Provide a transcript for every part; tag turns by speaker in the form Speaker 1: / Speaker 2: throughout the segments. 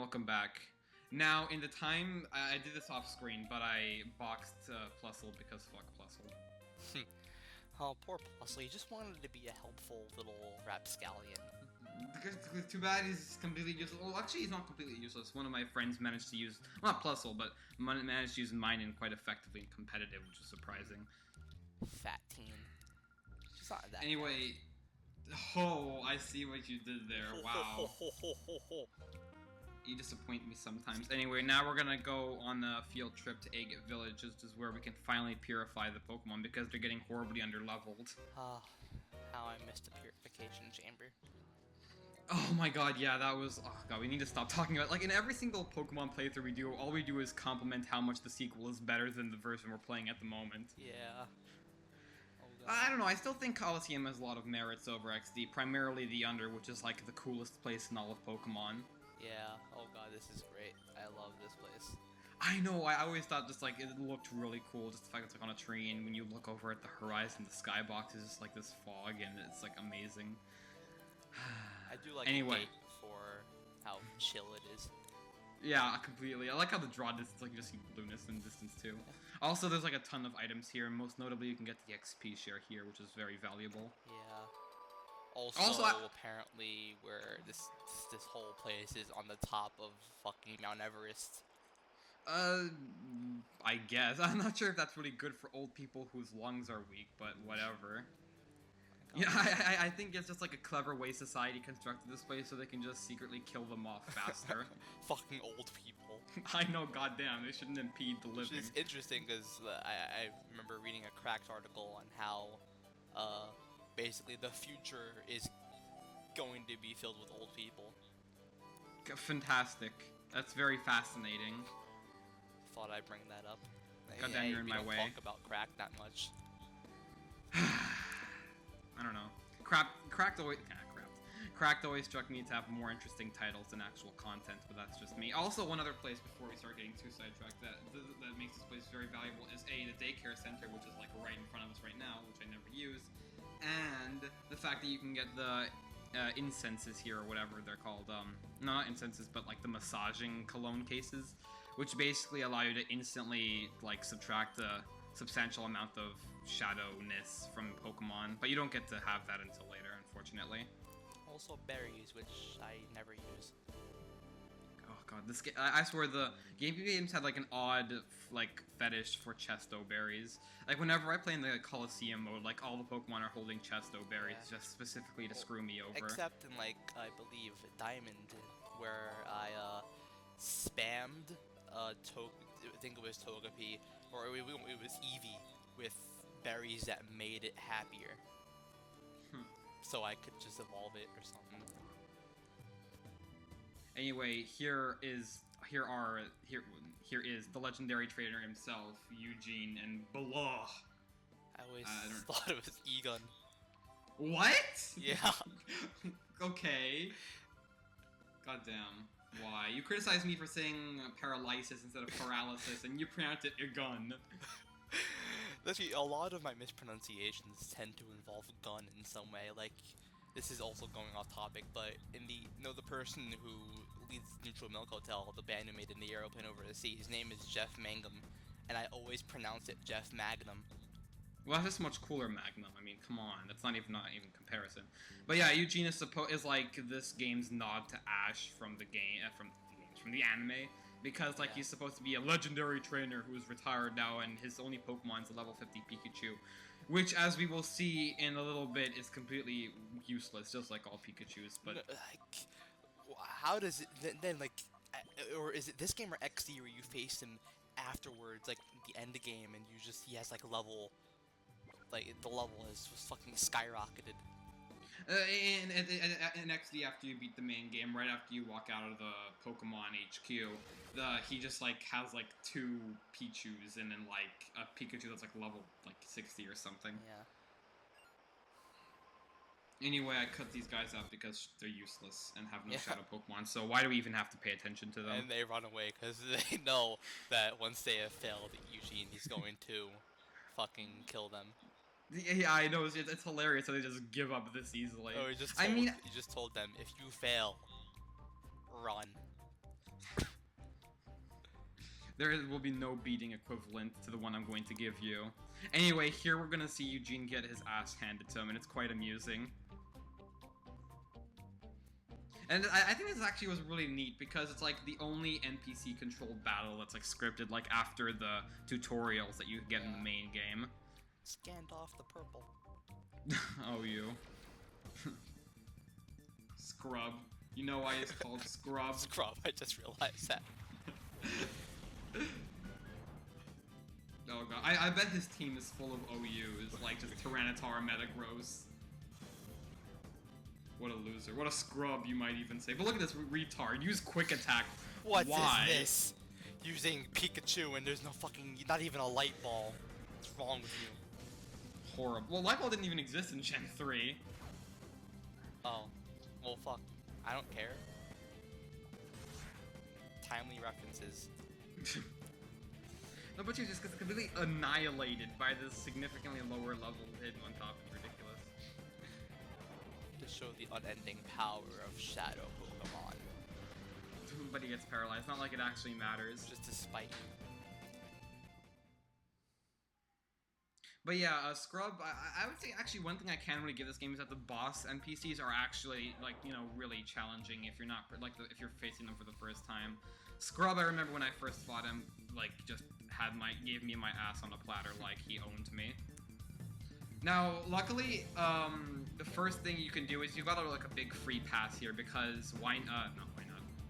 Speaker 1: welcome back. Now, in the time, I did this off screen, but I boxed Plusle because fuck Plusle.
Speaker 2: Oh, poor Plusle. He just wanted to be a helpful little rapscallion.
Speaker 1: Because too bad he's completely useless. Well, actually, he's not completely useless. One of my friends managed to use, well, not Plusle, but managed to use Minen quite effectively and competitive, which was surprising.
Speaker 2: Fat teen. She's not that
Speaker 1: Anyway, oh, I see what you did there. Wow. You disappoint me sometimes. Anyway, now we're gonna go on a field trip to Agate Village, which is where we can finally purify the Pokemon because they're getting horribly underleveled.
Speaker 2: Ah, how I missed the purification chamber.
Speaker 1: Oh my god, yeah, that was... Oh god, we need to stop talking about... Like, in every single Pokemon playthrough we do, all we do is compliment how much the sequel is better than the version we're playing at the moment.
Speaker 2: Yeah. Oh,
Speaker 1: I don't know, I still think Colosseum has a lot of merits over XD, primarily the Under, which is, like, the coolest place in all of Pokemon.
Speaker 2: Yeah. Oh god, this is great. I love this place.
Speaker 1: I know, I always thought just, like, it looked really cool, just the fact it's, like, on a tree, and when you look over at the horizon, the skybox is just, like, this fog, and it's, like, amazing.
Speaker 2: I do like
Speaker 1: Anyway.
Speaker 2: the gate for how chill it is.
Speaker 1: Yeah, completely. I like how the draw distance, like, you just see blueness in distance, too. Also, there's, like, a ton of items here, and most notably, you can get the XP share here, which is very valuable.
Speaker 2: Yeah. Also, apparently, where this whole place is on the top of fucking Mount Everest.
Speaker 1: I guess. I'm not sure if that's really good for old people whose lungs are weak, but whatever. Yeah, I think it's just like a clever way society constructed this place so they can just secretly kill them off faster.
Speaker 2: Fucking old people.
Speaker 1: I know, goddamn, they shouldn't impede the living.
Speaker 2: Which is interesting because I remember reading a Cracked article on how basically the future is going to be filled with old people.
Speaker 1: Fantastic. That's very fascinating.
Speaker 2: Thought I'd bring that up.
Speaker 1: Goddamn, you're in my way.
Speaker 2: We don't talk about Cracked that much.
Speaker 1: I don't know. Cracked always struck me to have more interesting titles than actual content, but that's just me. Also, one other place before we start getting too sidetracked that makes this place very valuable is the daycare center, which is like right in front of us right now, which I never use, and the fact that you can get the incenses here, or whatever they're called. No, not incenses, but like the massaging cologne cases, which basically allow you to instantly like subtract the substantial amount of shadowness from Pokemon, but you don't get to have that until later, unfortunately.
Speaker 2: Also berries, which I never use.
Speaker 1: Oh god, this game, I swear the games had like an odd like fetish for Chesto berries. Like whenever I play in the Colosseum mode, like all the Pokemon are holding Chesto berries just specifically to screw me over.
Speaker 2: Except in like, I believe, Diamond, where I spammed I think it was Togepi, or it was Eevee, with berries that made it happier. So I could just evolve it or something.
Speaker 1: Anyway, here is the legendary trainer himself, Eugene, and blah.
Speaker 2: I always thought it was Egon.
Speaker 1: What?
Speaker 2: Yeah.
Speaker 1: Okay. Goddamn. Why? You criticize me for saying paralysis instead of paralysis, and you pronounce it Egon.
Speaker 2: Actually, a lot of my mispronunciations tend to involve gun in some way. Like, this is also going off topic, but in the person who leads Neutral Milk Hotel, the band who made In the Aeroplane Over the Sea, his name is Jeff Mangum, and I always pronounce it Jeff Magnum.
Speaker 1: Well, that's just much cooler, Magnum. I mean, come on, that's not even comparison. But yeah, Eugene is like this game's nod to Ash from the game, from the anime, because like he's supposed to be a legendary trainer who's retired now, and his only Pokemon's a level 50 Pikachu, which, as we will see in a little bit, is completely useless, just like all Pikachus. But
Speaker 2: like, how does it then like, or is it this game or XD where you face him afterwards, like the end game, and he has like level. Like, the level has just fucking skyrocketed.
Speaker 1: In XD, after you beat the main game, right after you walk out of the Pokemon HQ, he just, like, has, like, 2 Pichus and then, like, a Pikachu that's, like, level, like, 60 or something.
Speaker 2: Yeah.
Speaker 1: Anyway, I cut these guys out because they're useless and have no shadow Pokemon, so why do we even have to pay attention to them?
Speaker 2: And they run away because they know that once they have failed, Eugene is going to fucking kill them.
Speaker 1: Yeah, I know, it's hilarious how they just give up this easily.
Speaker 2: Oh, he just told them, if you fail, run.
Speaker 1: There will be no beating equivalent to the one I'm going to give you. Anyway, here we're gonna see Eugene get his ass handed to him, and it's quite amusing. And I think this actually was really neat because it's like the only NPC-controlled battle that's like scripted like after the tutorials that you get in the main game.
Speaker 2: Scanned off the purple.
Speaker 1: Oh, you. Scrub. You know why it's called Scrub?
Speaker 2: Scrub, I just realized that.
Speaker 1: Oh god, I bet his team is full of OUs, like just Tyranitar Metagross. What a loser. What a scrub, you might even say. But look at this retard. Use Quick Attack.
Speaker 2: What
Speaker 1: Why?
Speaker 2: is this? Using Pikachu and there's no fucking, not even a light ball. What's wrong with you?
Speaker 1: Horrible. Well, Light Ball didn't even exist in Gen 3.
Speaker 2: Oh. Well, fuck. I don't care. Timely references.
Speaker 1: No, but you just get completely annihilated by this significantly lower level hidden on top. It's ridiculous.
Speaker 2: To show the unending power of Shadow Pokemon.
Speaker 1: But he gets paralyzed. Not like it actually matters.
Speaker 2: Just to spite you.
Speaker 1: But yeah, Scrub, I would say actually one thing I can really give this game is that the boss NPCs are actually, like, you know, really challenging if you're not, like, if you're facing them for the first time. Scrub, I remember when I first fought him, like, just gave me my ass on a platter like he owned me. Now, luckily, the first thing you can do is you got like a big free pass here because why not?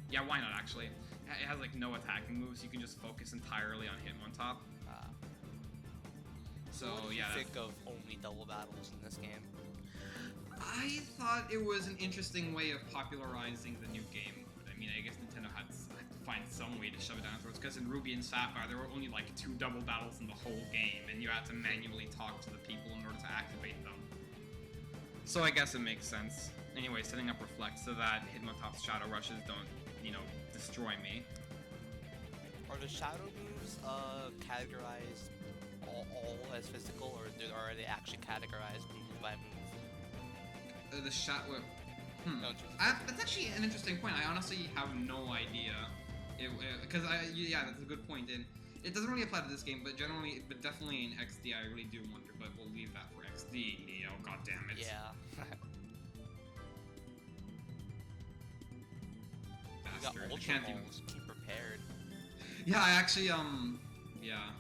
Speaker 1: Yeah, why not actually? It has like no attacking moves, you can just focus entirely on Hitmontop. So
Speaker 2: what did
Speaker 1: yeah.
Speaker 2: you think of only double battles in this game?
Speaker 1: I thought it was an interesting way of popularizing the new game mode. I mean, I guess Nintendo had to find some way to shove it down throats, because in Ruby and Sapphire there were only like 2 double battles in the whole game, and you had to manually talk to the people in order to activate them. So I guess it makes sense. Anyway, setting up Reflect so that Hitmontop's Shadow Rushes don't, you know, destroy me.
Speaker 2: Are the Shadow moves categorized all as physical, or are they actually categorized move by move?
Speaker 1: The Shadow...
Speaker 2: No,
Speaker 1: that's actually an interesting point. I honestly have no idea. Because yeah, that's a good point. And it doesn't really apply to this game, but definitely in XD, I really do wonder. But we'll leave that for XD. Neo, god damn it.
Speaker 2: Yeah. You got Ultra Balls. Keep prepared.
Speaker 1: Yeah, I actually yeah.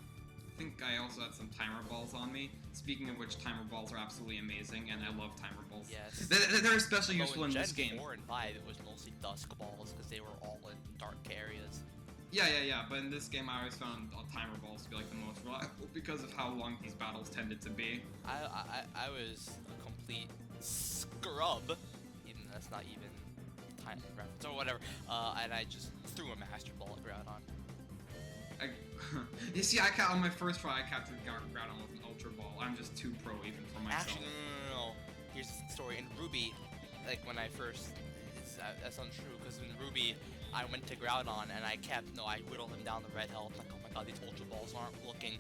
Speaker 1: I think I also had some timer balls on me. Speaking of which, timer balls are absolutely amazing, and I love timer balls.
Speaker 2: Yes.
Speaker 1: They're especially useful in this game.
Speaker 2: Gen 4 and 5, it was mostly dusk balls because they were all in dark areas.
Speaker 1: Yeah. But in this game, I always found timer balls to be like the most reliable because of how long these battles tended to be.
Speaker 2: I was a complete scrub, even that's not even time reference or whatever. And I just threw a Master Ball at Groudon.
Speaker 1: You see, on my first try, I captured Groudon with an Ultra Ball. I'm just too pro even for myself.
Speaker 2: Actually, no. Here's the story. In Ruby, like when I first, that's untrue, because in Ruby, I went to Groudon and I whittled him down the red health. Like, oh my god, these Ultra Balls aren't working.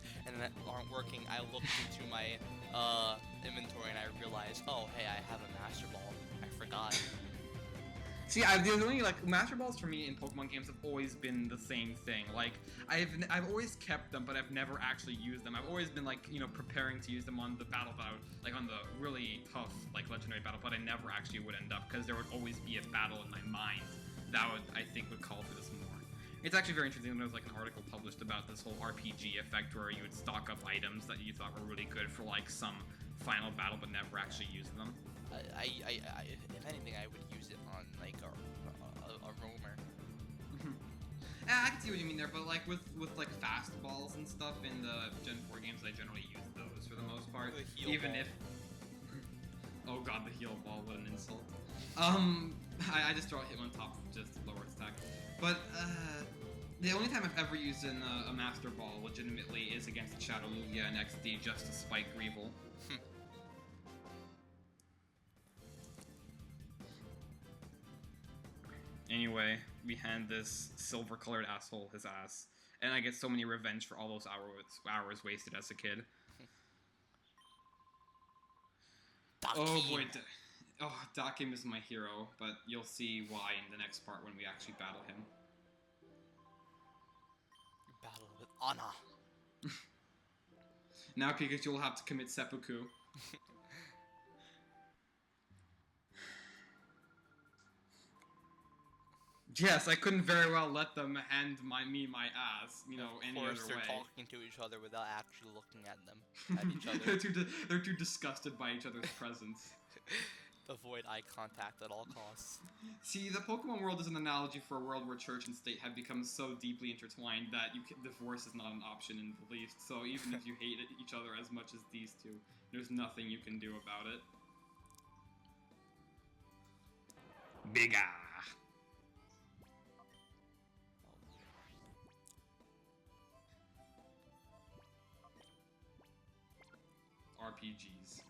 Speaker 2: I looked into my inventory and I realized, oh hey, I have a Master Ball. I forgot.
Speaker 1: See, the only Master Balls for me in Pokemon games have always been the same thing. Like, I've always kept them, but I've never actually used them. I've always been preparing to use them on the battle that on the really tough legendary battle, but I never actually would end up because there would always be a battle in my mind that I think would call for this more. It's actually very interesting. There was an article published about this whole RPG effect where you would stock up items that you thought were really good for some final battle, but never actually use them.
Speaker 2: If anything, I would use it on a roamer.
Speaker 1: Yeah, I can see what you mean there, but with fast balls and stuff in the Gen 4 games, I generally use those for the most part.
Speaker 2: The heal
Speaker 1: even
Speaker 2: ball.
Speaker 1: if oh god, the heal ball, what an insult. I just throw a hit on top of just lower its attack. But the only time I've ever used a Master Ball legitimately is against Shadow Lugia and XD just to spike Greevil. Anyway, we hand this silver-colored asshole his ass, and I get so many revenge for all those hours wasted as a kid. Oh boy, Dakim is my hero, but you'll see why in the next part when we actually battle him.
Speaker 2: Battle Anna.
Speaker 1: Now Pikachu will have to commit seppuku. Yes, I couldn't very well let them hand my ass, you know, any other way.
Speaker 2: Of course, they're talking to each other without actually looking at them, at each other.
Speaker 1: They're too disgusted by each other's presence.
Speaker 2: Avoid eye contact at all costs.
Speaker 1: See, the Pokemon world is an analogy for a world where church and state have become so deeply intertwined that divorce is not an option in the least. So even if you hate each other as much as these two, there's nothing you can do about it. Bigger. RPGs.